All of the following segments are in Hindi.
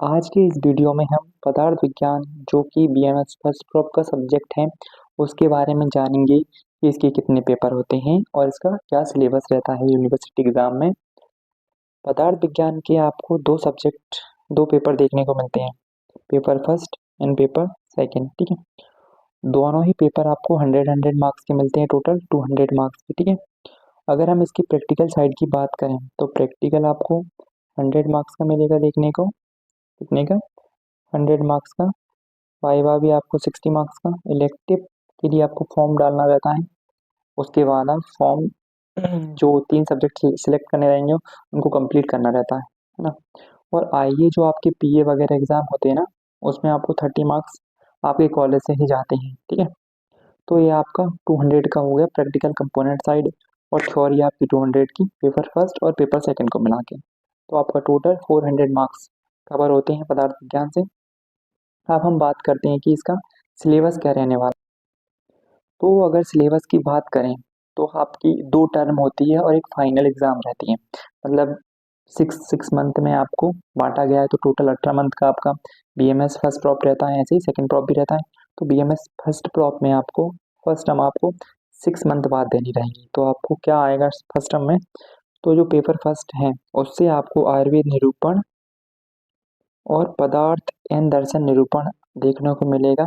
आज के इस वीडियो में हम पदार्थ विज्ञान जो कि बीएमएस फर्स्ट प्रॉप का सब्जेक्ट है उसके बारे में जानेंगे कि इसके कितने पेपर होते हैं और इसका क्या सिलेबस रहता है यूनिवर्सिटी एग्जाम में। पदार्थ विज्ञान के आपको दो पेपर देखने को मिलते हैं, paper first and paper second. ठीक है, दोनों ही पेपर आपको 100 मार्क्स के मिलते हैं, टोटल 200 मार्क्स के। ठीक है, अगर हम इसकी प्रैक्टिकल साइड की बात करें तो प्रैक्टिकल आपको 100 मार्क्स का मिलेगा देखने को। कितने का? 100 मार्क्स का। वाइवा भी आपको 60 मार्क्स का। इलेक्टिव के लिए आपको फॉर्म डालना रहता है, उसके बाद आप फॉर्म जो 3 सब्जेक्ट सिलेक्ट करने रहेंगे उनको कंप्लीट करना रहता है ना। और आइए जो आपके पीए वगैरह एग्जाम होते हैं ना, उसमें आपको 30 मार्क्स आपके कॉलेज से ही जाते हैं। ठीक है, तो ये आपका 200 का हो गया प्रैक्टिकल कंपोनेंट साइड, और थ्योरी आपकी 200 की, पेपर फर्स्ट और पेपर सेकंड को मिला के। तो आपका टोटल 400 मार्क्स कवर होते हैं पदार्थ विज्ञान से। अब हम बात करते हैं कि इसका सिलेबस क्या रहने वाला। तो अगर सिलेबस की बात करें तो आपकी 2 टर्म होती है और एक फाइनल एग्जाम रहती है। मतलब सिक्स मंथ में आपको बांटा गया है, तो टोटल 18 मंथ का आपका बीएमएस फर्स्ट प्रॉप रहता है, ऐसे ही सेकंड प्रॉप भी रहता है। तो बीएमएस फर्स्ट प्रॉप में आपको फर्स्ट टर्म आपको 6 मंथ बाद देनी रहेगी। तो आपको क्या आएगा फर्स्ट टर्म में? तो जो पेपर फर्स्ट है उससे आपको आयुर्वेद निरूपण और पदार्थ एंड दर्शन निरूपण देखने को मिलेगा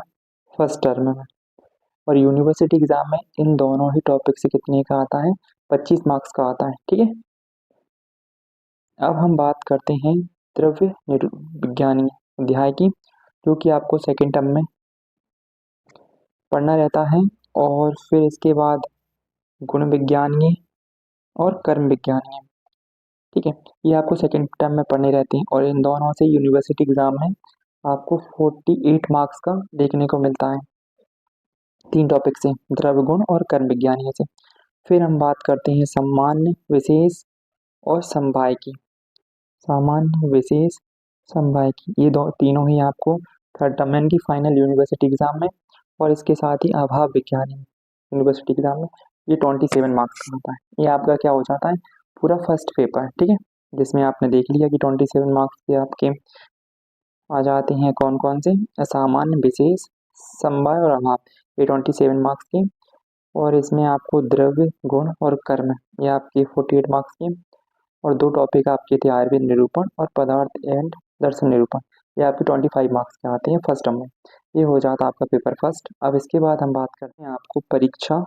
फर्स्ट टर्म में। और यूनिवर्सिटी एग्जाम में इन दोनों ही टॉपिक से कितने का आता है? 25 मार्क्स का आता है। ठीक है, अब हम बात करते हैं द्रव्य विज्ञानी अध्याय की, जो कि आपको सेकेंड टर्म में पढ़ना रहता है। और फिर इसके बाद गुण विज्ञानी और कर्म विज्ञानी। ठीक है, ये आपको सेकेंड टर्म में पढ़ने रहते हैं, और इन दोनों से यूनिवर्सिटी एग्जाम में आपको 48 मार्क्स का देखने को मिलता है, 3 टॉपिक से, द्रव्य गुण और कर्म विज्ञानी से। फिर हम बात करते हैं सामान्य, विशेष और समवाय की। सामान्य, विशेष, समवाय की, ये तीनों ही आपको थर्ड टर्म में की फाइनल यूनिवर्सिटी एग्जाम में, और इसके साथ ही अभाव विज्ञानी यूनिवर्सिटी एग्जाम में ये 27 मार्क्स का होता है। ये आपका क्या हो जाता है? पूरा फर्स्ट पेपर। ठीक है, जिसमें आपने देख लिया कि 27 मार्क्स के आपके आ जाते हैं कौन कौन से, सामान्य, विशेष, समवाय और अभाव, ये 27 मार्क्स के। और इसमें आपको द्रव्य गुण और कर्म, ये आपके 48 मार्क्स के। और 2 टॉपिक आपके थे आयुर्वेद निरूपण और पदार्थ एंड दर्शन निरूपण, ये आपके 25 मार्क्स के आते हैं फर्स्ट टर्म में। ये हो जाता है आपका पेपर फर्स्ट। अब इसके बाद हम बात करते हैं आपको परीक्षा,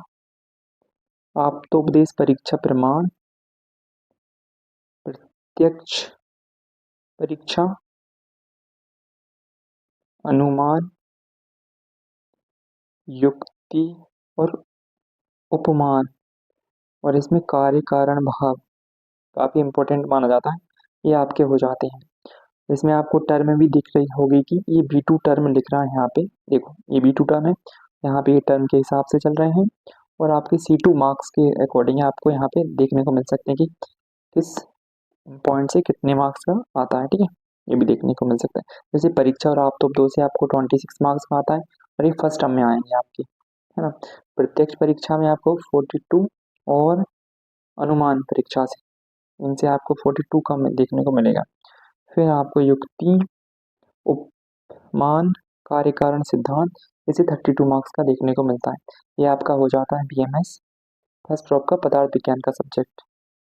आप्तोपदेश परीक्षा प्रमाण, प्रत्यक्ष परीक्षा, अनुमान, युक्ति और उपमान, और इसमें कार्य कारण भाव काफी इंपॉर्टेंट माना जाता है, ये आपके हो जाते हैं। इसमें आपको टर्म भी दिख रही होगी कि ये B2 टर्म लिख रहा है यहाँ पे, देखो ये B2 टर्म है, यहाँ पे ये टर्म के हिसाब से चल रहे हैं। और आपके C2 मार्क्स के अकॉर्डिंग आपको यहाँ पे देखने को मिल सकते हैं कि किस पॉइंट से कितने मार्क्स का आता है। ठीक है, ये भी देखने को मिल सकता है। जैसे परीक्षा और आप तो 2 से आपको 26 मार्क्स का आता है, और ये फर्स्ट टर्म में आएंगे आपके, है ना। प्रत्यक्ष परीक्षा में आपको 42, और अनुमान परीक्षा से इनसे आपको 42 का देखने को मिलेगा। फिर आपको युक्ति, उपमान, कार्य कारण सिद्धांत, इसे 32 मार्क्स का देखने को मिलता है। ये आपका हो जाता है बीएमएस फर्स्ट प्रॉप का पदार्थ विज्ञान का सब्जेक्ट।